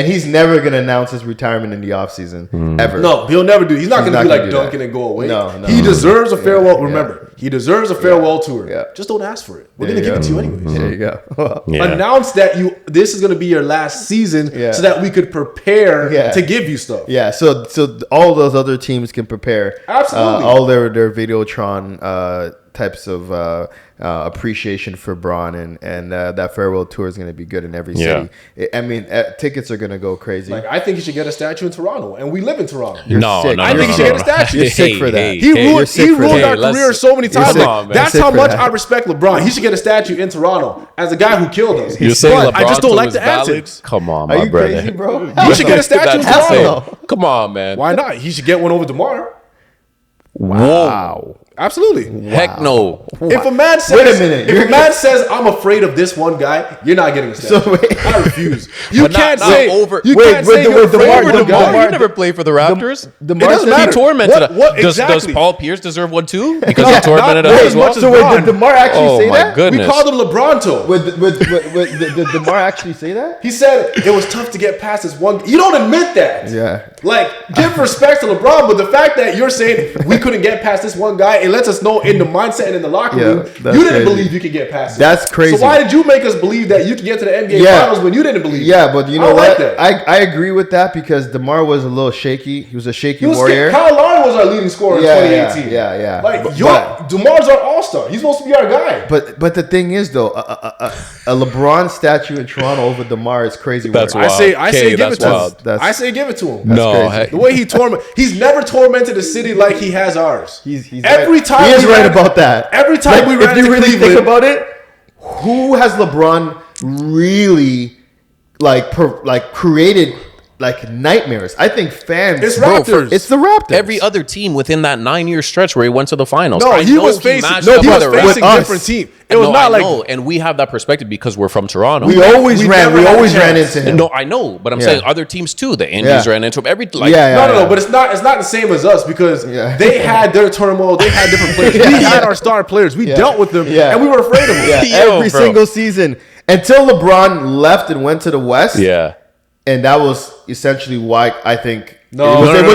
And he's never going to announce his retirement in the offseason, ever. No, he'll never do. He's not going to be like Duncan and go away. No. He deserves a farewell. Remember, he deserves a farewell tour. Yeah. Just don't ask for it. We're going to give it to you anyways. There you go. Announce that this is going to be your last season so that we could prepare to give you stuff. Yeah, so all those other teams can prepare. Absolutely. All their Videotron types of appreciation for Bron, and that farewell tour is going to be good in every city. I mean, tickets are going to go crazy. Like, I think he should get a statue in Toronto, and we live in Toronto. I think he should get a statue. You're sick for that. He ruined our career so many times. That's how much I respect LeBron. He should get a statue in Toronto as a guy who killed us. You're saying I just don't like the antics. Come on, my brother. Crazy, bro? He should get a statue in Toronto. Come on, man. Why not? He should get one over DeMar. Wow. Absolutely. Heck no. If a man says, wait a minute. If a man says, I'm afraid of this one guy, you're not getting a statue. So wait. I refuse. You can't not say over. You can't say you're afraid of DeMar. You never played for the Raptors. It doesn't matter. He tormented what Does Paul Pierce deserve one too? Because he tormented us as well. So wait, did DeMar actually say that? Goodness. We called him LeBronto. Did DeMar actually say that? He said it was tough to get past this one. You don't admit that. Yeah. Like, give respect to LeBron, but the fact that you're saying we couldn't get past this one guy, it lets us know in the mindset and in the locker room, you didn't believe you could get past it. That's crazy. So why did you make us believe that you could get to the NBA Finals when you didn't believe it? Yeah, but you know what? Like I agree with that because DeMar was a little shaky. He was a shaky warrior. Kyle Lowry was our leading scorer in 2018. Yeah. Like, DeMar's our all-star. He's supposed to be our guy. But the thing is, though, a LeBron statue in Toronto over DeMar is crazy. That's work. wild. I say give it to him. I say give it to him. The way he's never tormented a city like he has ours. He's every right. time he is right about that. Every time we ran if you really Cleveland, think about it, who has LeBron really created nightmares? I think fans. It's Raptors. It's the Raptors. Every other team within that 9-year stretch where he went to the finals. No, he was facing different team. It was not like, and we have that perspective because we're from Toronto. We always ran into him. No, I know, but I'm saying other teams too. The Indians ran into him. No, but it's not the same as us because they had their turmoil. They had different players. We had our star players. We dealt with them, and we were afraid of them. Every single season until LeBron left and went to the West. Yeah. And that was essentially why I think. Hold on. That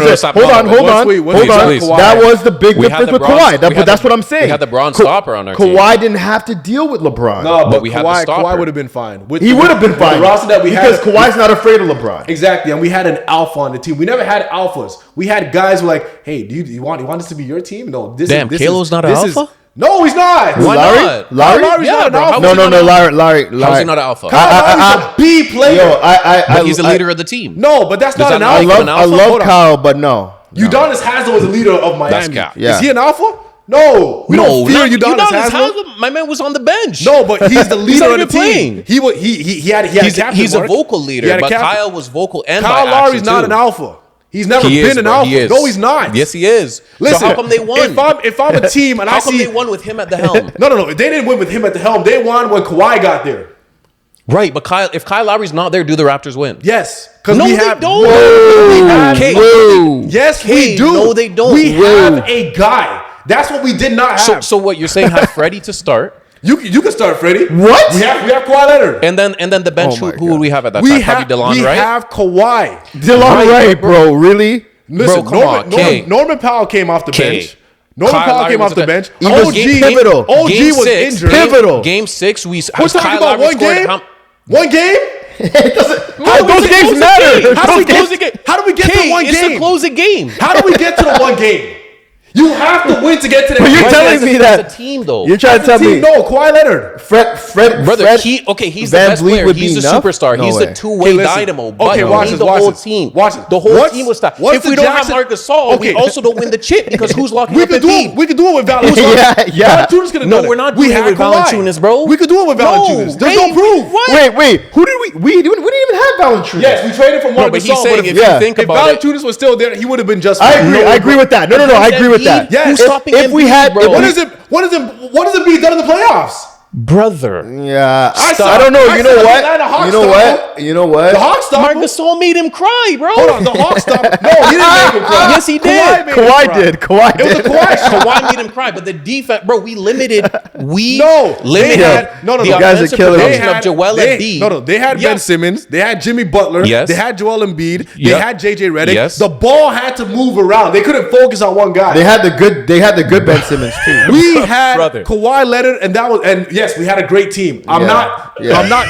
was the big difference with Kawhi. That's what I'm saying. We had the Bron stopper on our team. Kawhi didn't have to deal with LeBron. No, but we had the stopper. Kawhi would have been fine. He would have been fine. The roster that we had, because Kawhi's not afraid of LeBron. Exactly, and we had an alpha on the team. We never had alphas. We had guys who were like, "Hey, do you want this to be your team?" No, Kalo's not an alpha. No, he's not. Why not? Larry's not an alpha. No, Larry. How's he not an alpha? Larry's a B player. But he's the leader of the team. No, but that's not an alpha. I love Kyle, but no. Udonis Haslem was the leader of Miami. Yeah. Is he an alpha? No, we don't fear Udonis Haslem. My man was on the bench. No, but he's the leader of the team. He's a vocal leader, but Kyle was vocal and Kyle Lowry's not an alpha. He's never been an alpha. No, he's not. Yes, he is. Listen, so how come they won? If I'm a team and how come they won with him at the helm? No. They didn't win with him at the helm. They won when Kawhi got there. Right, but if Kyle Lowry's not there, do the Raptors win? Yes. No, they don't. Yes, we do. No, they don't. We have a guy. That's what we did not have. So what you're saying? Have Freddie to start. You can start Freddie. What? We have Kawhi Leonard. And then the bench. Who would we have at that time? Probably DeLon Wright. We have Kawhi. DeLon Wright, bro. Really? Listen, bro, come on. Norman Powell came off the bench. Norman Powell came off the bench. He was pivotal. OG was injured. Pivotal. Game 6, we're talking about one game. One game? It doesn't. Those games matter. How do we get to one game? It's a closing game. How do we get to the one game? You have to win to get to the game. You're telling me that it's a team, though. You're trying to tell me no, Kawhi Leonard. Brother, he's the best player. He's the superstar. He's the two-way dynamo. But watch the whole team. The whole team was stopped. If we don't have Marc Gasol, we also don't win the chip because who's locking up the team? We could do it with Valanciunas. Yeah. Valanciunas could have done it. No, we're not doing it with Valanciunas, bro. We could do it with Valanciunas. There's no proof. Wait. Who did we didn't even have Valanciunas. Yes, we traded for Marc Gasol. But he's saying if you think about it, if Valanciunas was still there, he would have been just fine. I agree with that. No, I agree with that. Yes. Who's stopping Embiid, bro? What has it be done in the playoffs? Brother. Yeah. I don't know. You know what? You know what? The Hawks stopped Marc Gasol made him cry, bro. Hold on. The Hawks stopped. No, he didn't make him cry. Yes, he did. Kawhi did. Kawhi did. It was a Kawhi shot. Kawhi made him cry, but the defense, bro, we limited. The guys are killing production of Joel Embiid. They had Ben Simmons. They had Jimmy Butler. Yes. They had Joel Embiid. They had JJ Redick. Yes. The ball had to move around. They couldn't focus on one guy. They had the good Ben Simmons too. We had Kawhi Leonard, and yes, we had a great team. I'm not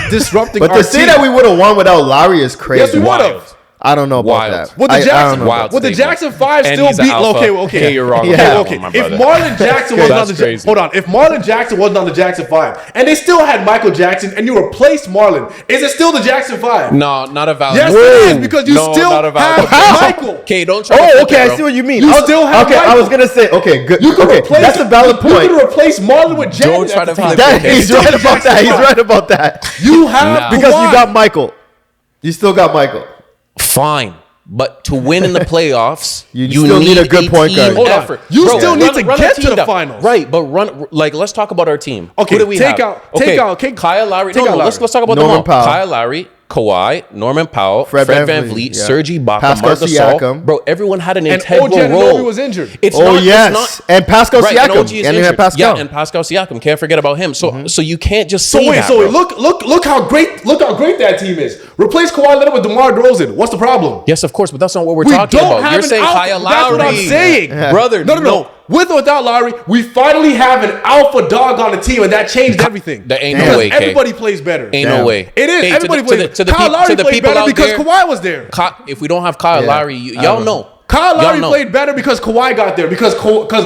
disrupting. But to say that we would have won without Lowry is crazy. Yes, we would have. I don't know about that. Would the Jackson 5 still beat? Okay, you're wrong. Okay. If Marlon Jackson was on the if Marlon Jackson wasn't on the Jackson 5, and they still had Michael Jackson, and you replaced Marlon, is it still the Jackson 5? No, not a valid. Yes, it is because you still have Michael. Okay, don't try. Okay, I see what you mean. You still have Michael. I was gonna say good. That's a valid point. You could replace Marlon with Jackson. Don't try to flip it. He's right about that. He's right about that. You have because you got Michael. You still got Michael. Fine. But to win in the playoffs, you still need a good point guard. Effort. You still need to get to the finals. Right, but let's talk about our team. Okay, who do we have? Take out Kyle Lowry. Let's talk about Norman Powell. Kyle Lowry, Kawhi, Norman Powell, Fred VanVleet, Serge Ibaka, Marc Gasol. Bro, everyone had an integral role. Lowry was injured. And Pascal Siakam. And you had Pascal. Yeah, and Pascal Siakam. Can't forget about him. So you can't just say that. So look how great that team is. Replace Kawhi Leonard with DeMar Derozan. What's the problem? Yes, of course, but that's not what we're talking about. You're saying Kyle Lowry. That's what I'm saying, brother. No. With or without Lowry, we finally have an alpha dog on the team, and that changed everything. There ain't no way. Everybody plays better. Ain't no way. It is. Everybody plays better. Kyle Lowry played better because Kawhi was there. If we don't have Kyle Lowry, y'all know. Kyle Lowry played better because Kawhi got there, because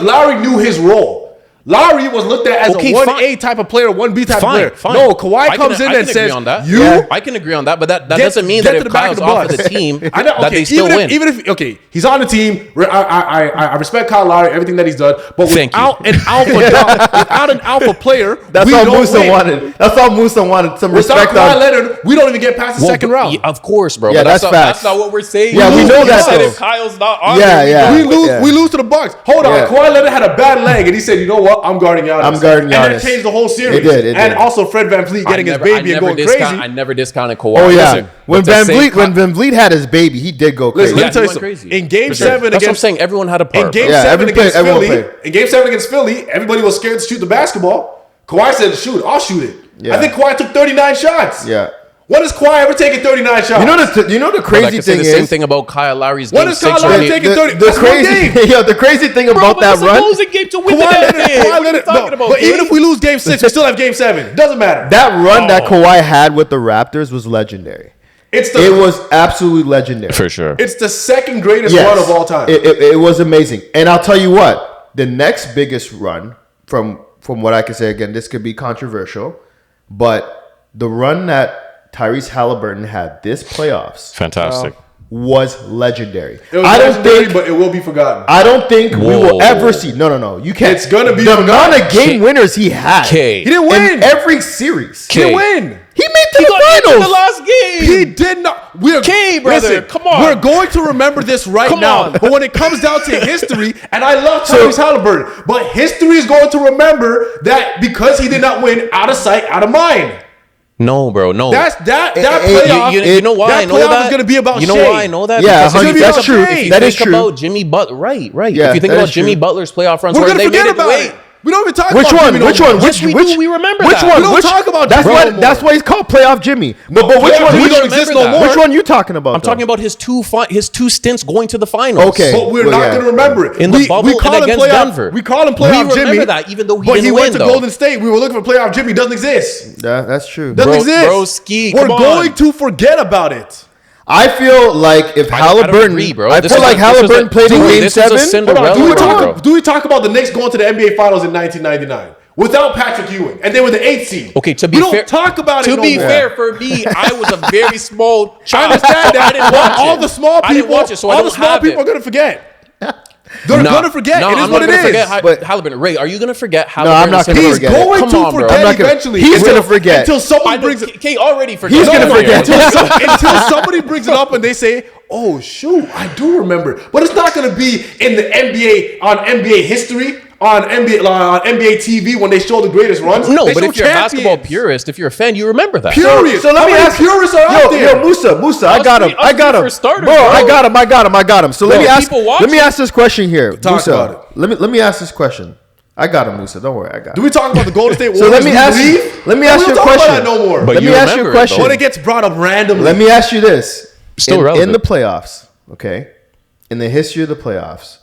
Lowry knew his role. Lowry was looked at as a 1A type of player, 1B type of player. No, Kawhi comes in and says, I can agree on that, but that doesn't mean that if Kyle's off of the team, that they still win. Even if he's on the team, I respect Kyle Lowry, everything that he's done, but without an alpha player, that's all Musa wanted. That's all Musa wanted. Some respect. Without Kawhi Leonard, we don't even get past the second round. Of course, bro. Yeah, that's facts. That's not what we're saying. Yeah, we know that. If Kyle's not on, we lose to the Bucks. Hold on, Kawhi Leonard had a bad leg, and he said, "You know what? I'm guarding Giannis." And that changed the whole series. It did. And also Fred VanVleet getting his baby and going crazy. I never discounted Kawhi. Oh yeah, when VanVleet had his baby, he did go crazy. Let me tell you something. In Game 7 that's what I'm saying. Everyone had a part. In Game 7 against Philly, everybody was scared to shoot the basketball. Kawhi said, "Shoot, I'll shoot it." I think Kawhi took 39 shots. Yeah. When has Kawhi ever taken 39 shots? You know the crazy thing is the same thing about Kyle Lowry's game. When has Kyle Lowry taken 30? The crazy thing about that run. Game to win but even if we lose Game 6, we still have Game 7. Doesn't matter. That run that Kawhi had with the Raptors was legendary. It was absolutely legendary. For sure. It's the second greatest run of all time. It was amazing. And I'll tell you what, the next biggest run, from what I can say, again, this could be controversial, but the run that Tyrese Halliburton had this playoffs. Fantastic. Was legendary. It was legendary, but it will be forgotten. I don't think we will ever see. No. You can't. It's going to be the amount of game winners he had. He didn't win. In every series. He didn't win. He made the finals. The last game. He did not. Brother, come on. We're going to remember this now. But when it comes down to history, and I love Tyrese Halliburton, but history is going to remember that because he did not win, out of sight, out of mind. No, bro, no. That playoff. You know why I know that? Is going to be about You know why I know that? Yeah, that's true. That is true. About Jimmy Butler, right. Yeah, if you think about Jimmy Butler's playoff runs, we're going to forget about it. We don't even talk about Jimmy. Which one? We remember which that. one? We don't talk about Jimmy. That's why he's called Playoff Jimmy. But which one? He don't exist no more. Which one you talking about? I'm talking about his two stints going to the finals. Okay, but we're not going to remember it. In the bubble and against Denver. We call him Playoff Jimmy. We remember that, even though he didn't win. But he went to though. Golden State. We were looking for Playoff Jimmy. Doesn't exist. That's true. Doesn't exist. Broski, we're going to forget about it. I feel like if Halliburton, I feel like Halliburton played in Game 7. Do we talk about the Knicks going to the NBA Finals in 1999 without Patrick Ewing, and they were the 8th seed? Okay, to be fair, don't talk about it. To be fair, for me, I was a very small child. I understand that. I didn't watch all the small people. I didn't watch it, so all the small people are going to forget. They're going to forget. It is what it is. But Halliburton, Ray, are you going to forget Halliburton? No, I'm not going to forget. He's going to forget eventually. He's going to forget. Until someone brings it. Kate already forgot. He's going to forget. Until somebody brings it up and they say, "Oh, shoot, I do remember." But it's not going to be in the NBA, on NBA history. on NBA TV when they show the greatest runs. No, they but show if you're a basketball purist, if you're a fan, you remember that. Purist. So let me ask purists are out there. Musa, I got him. I got him. Bro, I got him. So let me ask this question here. Musa, let me ask this question. I got him, Musa. Don't worry, I got him. Do we talk about the Golden State Warriors? So let me ask you a question. No more. Let me ask you a question. When it gets brought up randomly. Let me ask you this. Still relevant. In the playoffs, okay? In the history of the playoffs,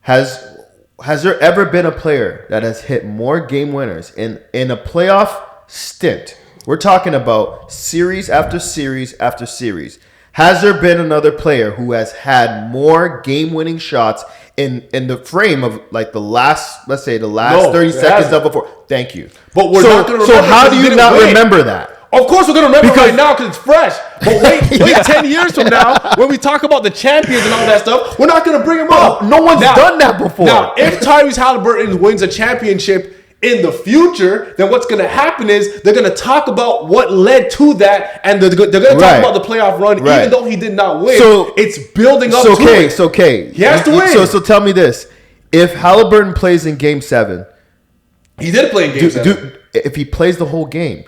has there ever been a player that has hit more game winners in a playoff stint? We're talking about series after series after series. Has there been another player who has had more game-winning shots in the frame of like the last, let's say the last 30 seconds of a four? Thank you. But we're not going to remember. So how do you not remember that? Of course we're going to remember right now because it's fresh. But wait 10 years from now, when we talk about the champions and all that stuff, we're not going to bring them up. No one's done that before. Now, if Tyrese Halliburton wins a championship in the future, then what's going to happen is they're going to talk about what led to that, and they're going to talk about the playoff run, even though he did not win. So it's building up to it. It's okay. He has to win. So tell me this. If Halliburton plays in Game 7. He did play in Game 7. If he plays the whole game,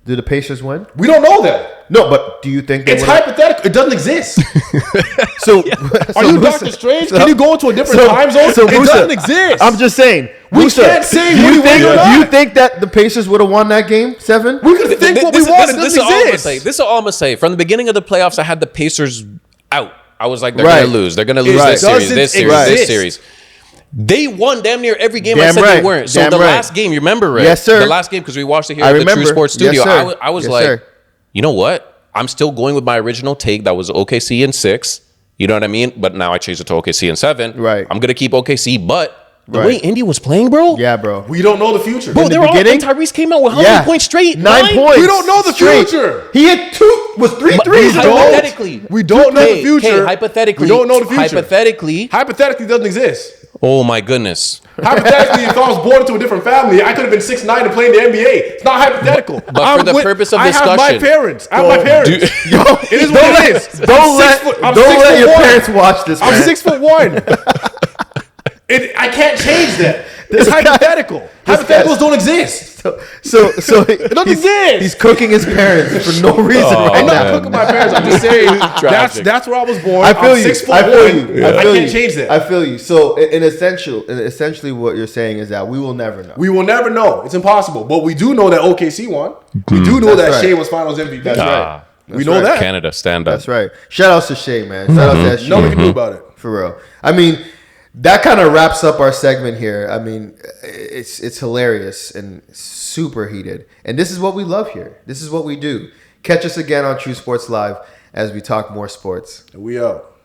do the Pacers win? We don't know that. No, but do you think it's hypothetical? It doesn't exist. Are you Doctor Strange? Can you go into a different time zone? It doesn't exist. I'm just saying. We can't say do you think that the Pacers would have won that game 7? We could think what we want. It doesn't exist. This is all I'm gonna say. From the beginning of the playoffs, I had the Pacers out. I was like, they're gonna lose. They're gonna lose this series. They won damn near every game. I said they weren't. So last game, you remember, Ray? Yes, sir. The last game, because we watched it here at the True Sports Studio. Yes, I was like, you know what? I'm still going with my original take that was OKC in 6. You know what I mean? But now I changed it to OKC in 7. Right. I'm gonna keep OKC, but the way Indy was playing, bro. Yeah, bro. We don't know the future. Bro, they were all, and Tyrese came out with how many points straight? 9 points. We don't know the future. He had 3 threes. Hypothetically. We don't know the future. Hypothetically. We don't know the future. Hypothetically doesn't exist. Oh my goodness. Hypothetically, if I was born into a different family, I could have been 6'9" and playing the NBA. It's not hypothetical. But for the purpose of discussion. I have my parents. It is what it is. Don't let your parents watch this, man. I'm 6'1". I can't change that. It's hypothetical. Hypotheticals don't exist. So it doesn't exist. He's cooking his parents for no reason right now. I'm not cooking my parents. I'm just saying that's where I was born. I feel you. 6'1". I can't change that. I feel you. So essentially what you're saying is that we will never know. We will never know. It's impossible. But we do know that OKC won. We do know that Shea was Finals MVP. That's right. We know that. Canada, stand up. That's right. Shout out to Shea, man. Shout out to that Shea. Nothing we can do about it. For real. I mean, that kind of wraps up our segment here. I mean, it's hilarious and super heated. And this is what we love here. This is what we do. Catch us again on True Sports Live as we talk more sports. We out.